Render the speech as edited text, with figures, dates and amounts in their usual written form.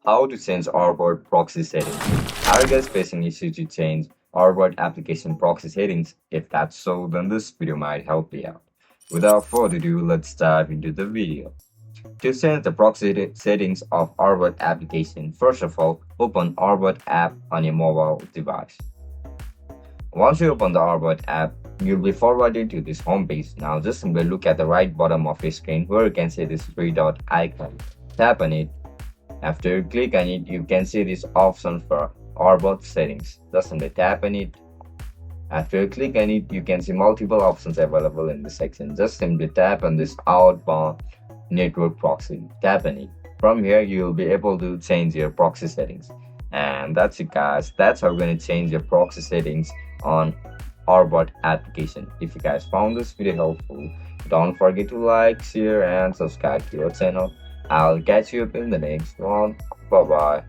How to change ORBOT proxy settings. Are you guys facing issue to change ORBOT application proxy settings? If that's so, then this video might help you out. Without further ado, let's dive into the video. To change the proxy settings of ORBOT application, first of all, open ORBOT app on your mobile device. Once you open the ORBOT app, you'll be forwarded to this homepage. Now just simply look at the right bottom of your screen where you can see this three dot icon. Tap on it. After you click on it, you can see this option for ORBOT settings. Just simply tap on it. After you click on it, you can see multiple options available in this section. Just simply tap on this outbound network proxy. Tap on it. From here, you will be able to change your proxy settings. And that's it, guys. That's how you're going to change your proxy settings on ORBOT application. If you guys found this video helpful, don't forget to like, share, and subscribe to our channel. I'll catch you up in the next one. Bye bye.